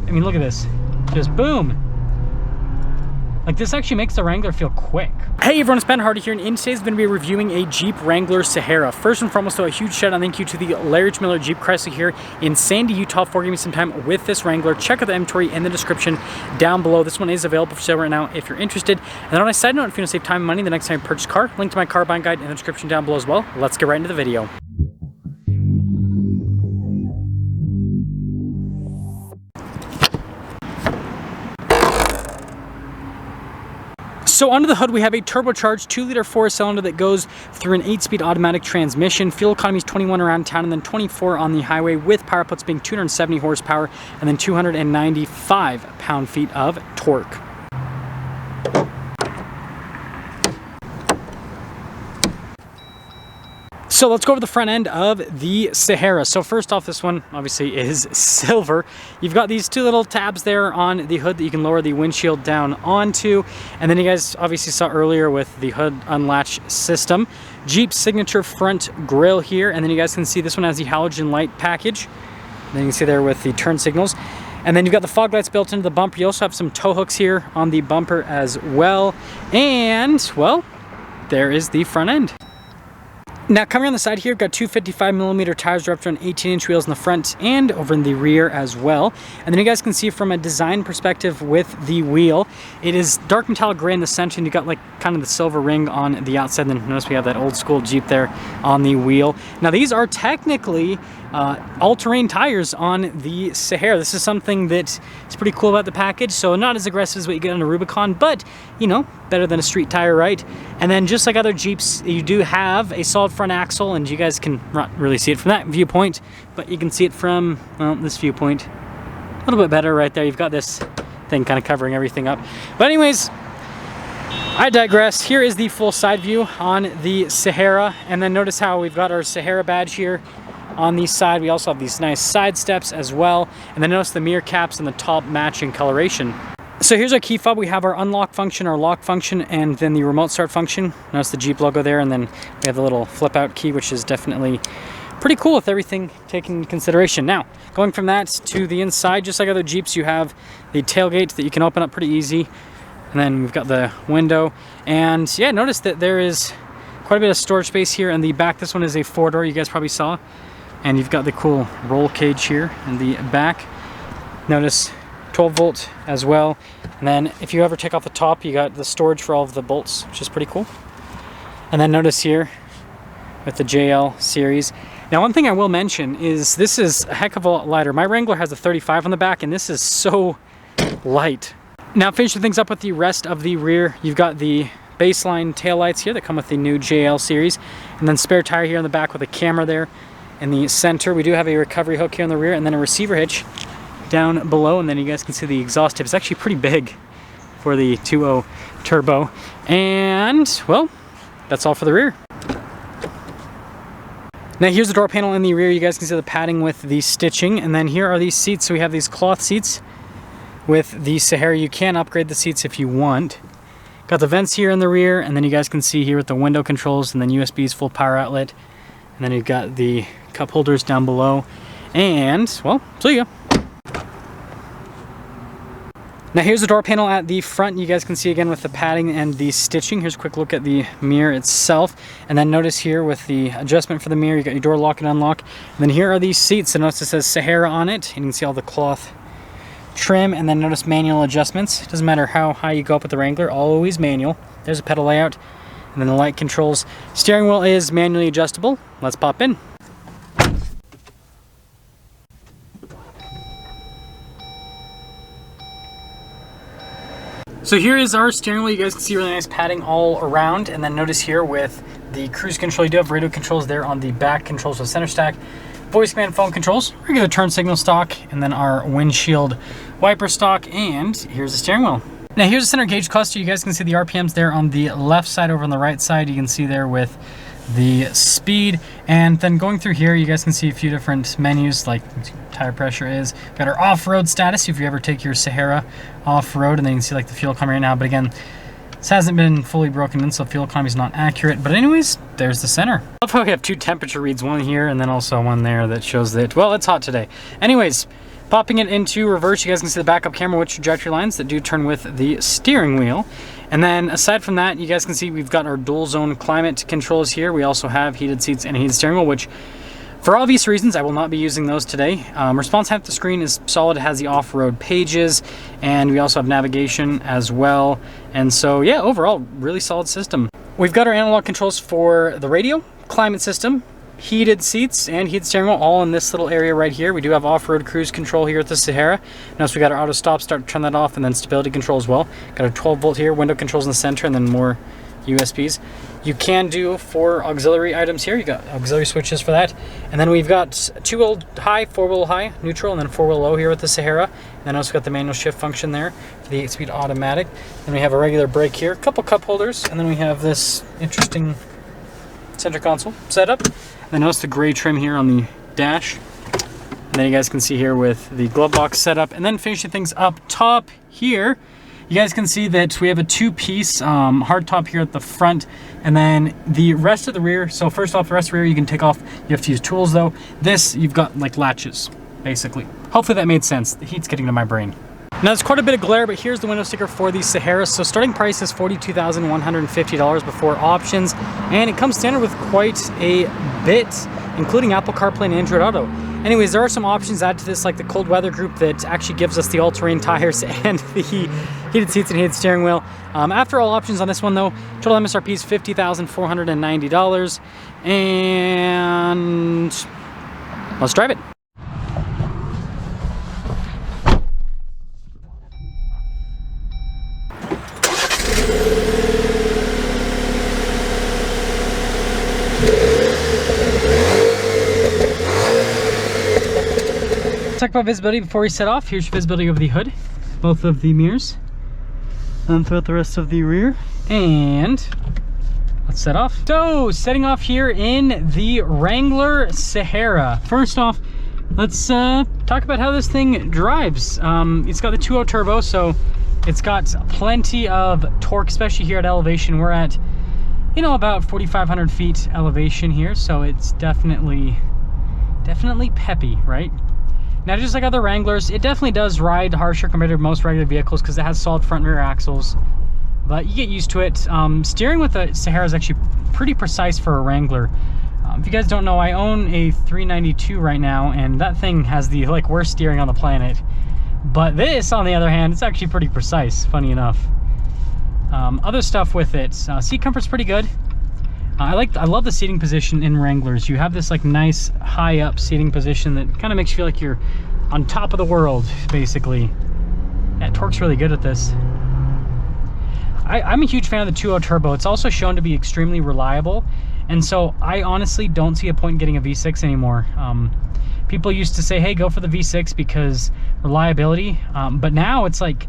I mean, look at this. Just boom. Like, this actually makes the Wrangler feel quick. Hey everyone, it's Ben Hardy here, and in today's going to be reviewing a Jeep Wrangler Sahara. First and foremost, though, a huge shout out and thank you to the Larry Miller Jeep Chrysler here in Sandy, Utah for giving me some time with this Wrangler. Check out the inventory in the description down below. This one is available for sale right now if you're interested. And on a side note, if you want to save time and money the next time you purchase a car, link to my car buying guide in the description down below as well. Let's get right into the video. So under the hood, we have a turbocharged 2-liter 4-cylinder that goes through an 8-speed automatic transmission. Fuel economy is 21 around town and then 24 on the highway, with power outputs being 270 horsepower and then 295 pound-feet of torque. So let's go over the front end of the Sahara. So first off, this one obviously is silver. You've got these two little tabs there on the hood that you can lower the windshield down onto. And then you guys obviously saw earlier with the hood unlatch system. Jeep's signature front grille here. And then you guys can see this one has the halogen light package. And then you can see there with the turn signals. And then you've got the fog lights built into the bumper. You also have some tow hooks here on the bumper as well. And, well, there is the front end. Now coming on the side here, we've got two 55mm tires wrapped around 18-inch wheels in the front and over in the rear as well. And then you guys can see from a design perspective with the wheel, it is dark metallic gray in the center, and you got like kind of the silver ring on the outside. And then notice we have that old school Jeep there on the wheel. Now these are technically all-terrain tires on the Sahara. This is something that is pretty cool about the package. So not as aggressive as what you get on a Rubicon, but you know, better than a street tire, right? And then just like other Jeeps, you do have a solid front axle, and you guys can not really see it from that viewpoint, but you can see it from, well, this viewpoint a little bit better right there. You've got this thing kind of covering everything up. But anyways, I digress. Here is the full side view on the Sahara, and then notice how we've got our Sahara badge here on the side. We also have these nice side steps as well, and then notice the mirror caps and the top matching coloration. So here's our key fob. We have our unlock function, our lock function, and then the remote start function. Notice the Jeep logo there, and then we have the little flip out key, which is definitely pretty cool with everything taken into consideration. Now, going from that to the inside, just like other Jeeps, you have the tailgate that you can open up pretty easy. And then we've got the window. And yeah, notice that there is quite a bit of storage space here in the back. This one is a 4-door, you guys probably saw. And you've got the cool roll cage here in the back. Notice 12 volt as well. And then if you ever take off the top, you got the storage for all of the bolts, which is pretty cool. And then notice here with the JL series. Now one thing I will mention is this is a heck of a lot lighter. My Wrangler has a 35 on the back, and this is so light. Now finishing things up with the rest of the rear, you've got the baseline taillights here that come with the new JL series, and then spare tire here in the back with a camera there. In the center, we do have a recovery hook here in the rear, and then a receiver hitch down below, and then you guys can see the exhaust tip. It's actually pretty big for the 2.0 turbo. And, well, that's all for the rear. Now here's the door panel in the rear. You guys can see the padding with the stitching, and then here are these seats. So we have these cloth seats with the Sahara. You can upgrade the seats if you want. Got the vents here in the rear, and then you guys can see here with the window controls, and then USB's full power outlet. And then you've got the cup holders down below. And, well, so you go. Now here's the door panel at the front. You guys can see again with the padding and the stitching. Here's a quick look at the mirror itself. And then notice here with the adjustment for the mirror, you got your door lock and unlock. And then here are these seats. And notice it says Sahara on it. And you can see all the cloth trim. And then notice manual adjustments. It doesn't matter how high you go up with the Wrangler, always manual. There's a pedal layout. And then the light controls. Steering wheel is manually adjustable. Let's pop in. So here is our steering wheel. You guys can see really nice padding all around. And then notice here with the cruise control, you do have radio controls there on the back, controls with center stack, voice command phone controls, regular turn signal stock, and then our windshield wiper stock. And here's the steering wheel. Now here's the center gauge cluster. You guys can see the RPMs there on the left side. Over on the right side, you can see there with the speed. And then going through here, you guys can see a few different menus, like tire pressure is. Got our off-road status if you ever take your Sahara off-road, and then you can see like the fuel coming right now. But again, This hasn't been fully broken in, so fuel economy is not accurate. But anyways, there's the center. I love how we have two temperature reads, one here and then also one there that shows that, well, it's hot today. Anyways, popping it into reverse, you guys can see the backup camera with trajectory lines that do turn with the steering wheel. And then aside from that, you guys can see we've got our dual zone climate controls here. We also have heated seats and a heated steering wheel, which for obvious reasons, I will not be using those today. Response time at the screen is solid. It has the off-road pages, and we also have navigation as well. And so, yeah, overall, really solid system. We've got our analog controls for the radio, climate system, heated seats, and heated steering wheel all in this little area right here. We do have off-road cruise control here at the Sahara. Notice we got our auto stop, start, turn that off, and then stability control as well. Got our 12 volt here, window controls in the center, and then more USBs. You can do 4 auxiliary items here. You got auxiliary switches for that. And then we've got 2-wheel high, 4-wheel high, neutral, and then 4-wheel low here with the Sahara. And then also got the manual shift function there for the 8-speed automatic. Then we have a regular brake here, a couple cup holders, and then we have this interesting center console setup. And then notice the gray trim here on the dash. And then you guys can see here with the glove box setup. And then finishing things up top here, you guys can see that we have a 2-piece hardtop here at the front, and then the rest of the rear. So first off, the rest of the rear you can take off. You have to use tools though. This, you've got like latches, basically. Hopefully that made sense. The heat's getting to my brain. Now there's quite a bit of glare, but here's the window sticker for the Sahara. So starting price is $42,150 before options, and it comes standard with quite a bit, including Apple CarPlay and Android Auto. Anyways, there are some options added to this, like the cold weather group that actually gives us the all-terrain tires and the heated seats and heated steering wheel. After all options on this one though, total MSRP is $50,490, and let's drive it. Talk about visibility before we set off. Here's your visibility over the hood, both of the mirrors, and throughout the rest of the rear. And let's set off. So, setting off here in the Wrangler Sahara. First off, let's talk about how this thing drives. It's got the 2.0 turbo, so it's got plenty of torque, especially here at elevation. We're at, you know, about 4,500 feet elevation here, so it's definitely peppy, right? Now, just like other Wranglers, it definitely does ride harsher compared to most regular vehicles because it has solid front and rear axles, but you get used to it. Steering with the Sahara is actually pretty precise for a Wrangler. If you guys don't know, I own a 392 right now, and that thing has the worst steering on the planet. But this, on the other hand, it's actually pretty precise, funny enough. Other stuff with it, seat comfort's pretty good. I love the seating position in Wranglers. You have this nice high up seating position that kind of makes you feel like you're on top of the world, basically. Yeah, torque's really good at this. I'm a huge fan of the 2.0 turbo. It's also shown to be extremely reliable, and so I honestly don't see a point in getting a V6 anymore. People used to say, hey, go for the V6 because reliability, but now it's like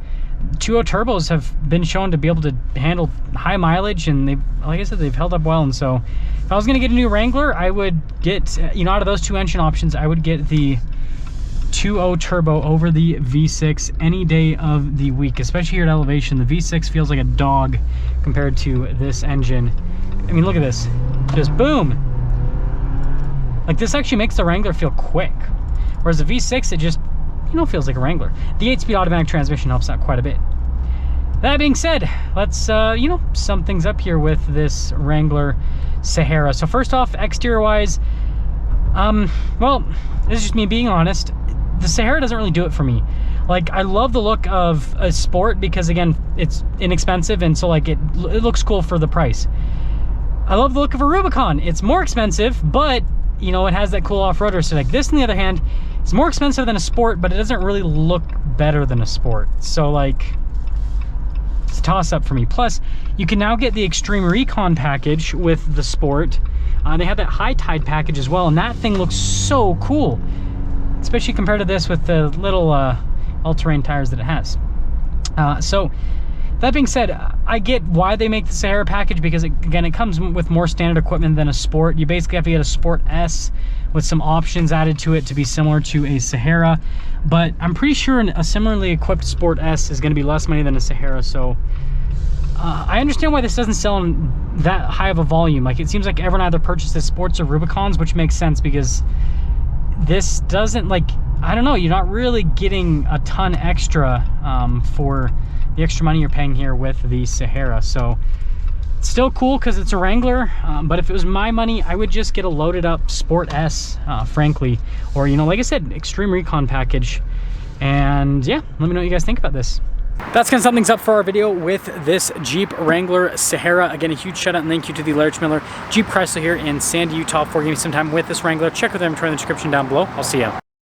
2.0 turbos have been shown to be able to handle high mileage, and they've, like I said, they've held up well. And so if I was going to get a new Wrangler, I would get, out of those two engine options, I would get the 2.0 turbo over the V6 any day of the week, especially here at elevation. The V6 feels like a dog compared to this engine. I mean, look at this, just boom. This actually makes the Wrangler feel quick, whereas the V6, it just, feels like a Wrangler. The 8-speed automatic transmission helps out quite a bit. That being said, let's, sum things up here with this Wrangler Sahara. So first off, exterior-wise, well, this is just me being honest. The Sahara doesn't really do it for me. I love the look of a sport because, again, it's inexpensive, and so, it looks cool for the price. I love the look of a Rubicon. It's more expensive, but, it has that cool off-roader. So, this, on the other hand, it's more expensive than a sport, but it doesn't really look better than a sport. So, it's a toss-up for me. Plus, you can now get the Extreme Recon package with the sport. They have that High Tide package as well, and that thing looks so cool, especially compared to this with the little all-terrain tires that it has. So, that being said, I get why they make the Sahara package because, again, it comes with more standard equipment than a Sport. You basically have to get a Sport S with some options added to it to be similar to a Sahara. But I'm pretty sure a similarly equipped Sport S is going to be less money than a Sahara. So I understand why this doesn't sell in that high of a volume. Like, it seems like everyone either purchases Sports or Rubicons, which makes sense because this doesn't, like, I don't know, you're not really getting a ton extra for the extra money you're paying here with the Sahara. So it's still cool because it's a Wrangler, but if it was my money, I would just get a loaded up Sport S, frankly, or, you know, like I said, Extreme Recon package. And yeah, let me know what you guys think about this. That's gonna sum things up for our video with this Jeep Wrangler Sahara. Again, a huge shout out and thank you to the Larch Miller Jeep Chrysler here in Sandy, Utah for giving me some time with this Wrangler. Check out their inventory in the description down below. I'll see ya.